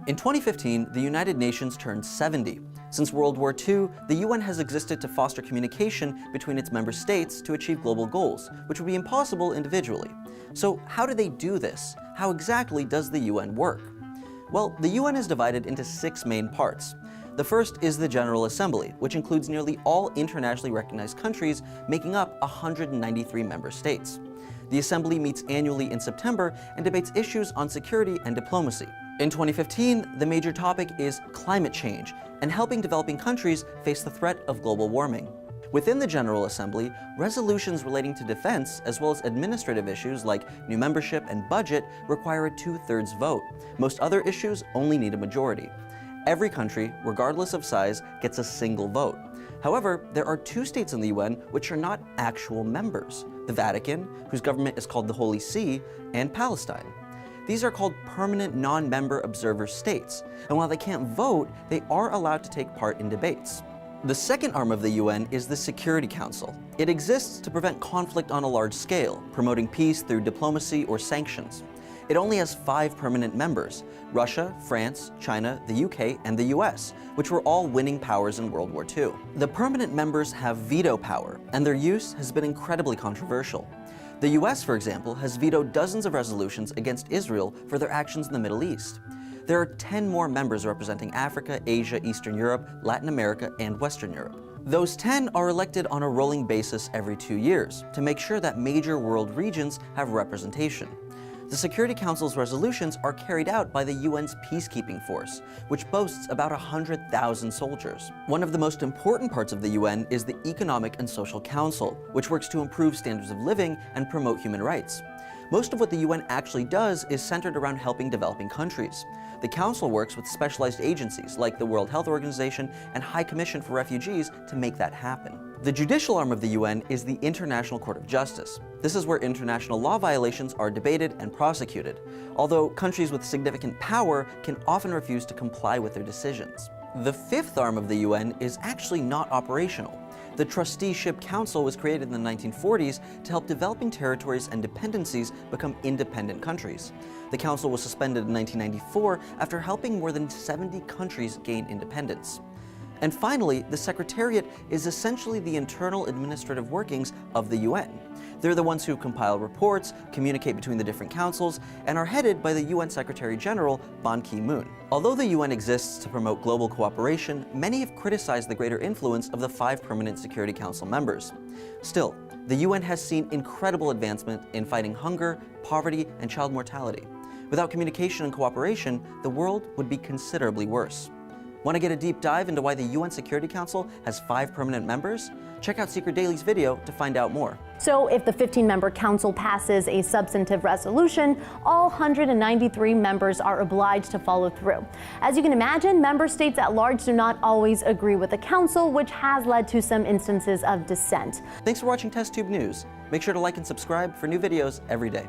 In 2015, the United Nations turned 70. Since World War II, the UN has existed to foster communication between its member states to achieve global goals, which would be impossible individually. So how do they do this? How exactly does the UN work? Well, the UN is divided into 6 main parts. The first is the General Assembly, which includes nearly all internationally recognized countries, making up 193 member states. The Assembly meets annually in September and debates issues on security and diplomacy. In 2015, the major topic is climate change and helping developing countries face the threat of global warming. Within the General Assembly, resolutions relating to defense, as well as administrative issues like new membership and budget, require a 2/3 vote. Most other issues only need a majority. Every country, regardless of size, gets a single vote. However, there are 2 states in the UN which are not actual members: the Vatican, whose government is called the Holy See, and Palestine. These are called permanent non-member observer states, and while they can't vote, they are allowed to take part in debates. The second arm of the UN is the Security Council. It exists to prevent conflict on a large scale, promoting peace through diplomacy or sanctions. It only has 5 permanent members: Russia, France, China, the UK, and the US, which were all winning powers in World War II. The permanent members have veto power, and their use has been incredibly controversial. The US, for example, has vetoed dozens of resolutions against Israel for their actions in the Middle East. There are 10 more members representing Africa, Asia, Eastern Europe, Latin America, and Western Europe. Those 10 are elected on a rolling basis every 2 years to make sure that major world regions have representation. The Security Council's resolutions are carried out by the UN's peacekeeping force, which boasts about 100,000 soldiers. One of the most important parts of the UN is the Economic and Social Council, which works to improve standards of living and promote human rights. Most of what the UN actually does is centered around helping developing countries. The Council works with specialized agencies like the World Health Organization and High Commission for Refugees to make that happen. The judicial arm of the UN is the International Court of Justice. This is where international law violations are debated and prosecuted, although countries with significant power can often refuse to comply with their decisions. The 5th arm of the UN is actually not operational. The Trusteeship Council was created in the 1940s to help developing territories and dependencies become independent countries. The council was suspended in 1994 after helping more than 70 countries gain independence. And finally, the Secretariat is essentially the internal administrative workings of the UN. They're the ones who compile reports, communicate between the different councils, and are headed by the UN Secretary General, Ban Ki-moon. Although the UN exists to promote global cooperation, many have criticized the greater influence of the 5 permanent Security Council members. Still, the UN has seen incredible advancement in fighting hunger, poverty, and child mortality. Without communication and cooperation, the world would be considerably worse. Want to get a deep dive into why the UN Security Council has 5 permanent members? Check out Secret Daily's video to find out more. So if the 15-member council passes a substantive resolution, all 193 members are obliged to follow through. As you can imagine, member states at large do not always agree with the council, which has led to some instances of dissent. Thanks for watching TestTube News. Make sure to like and subscribe for new videos every day.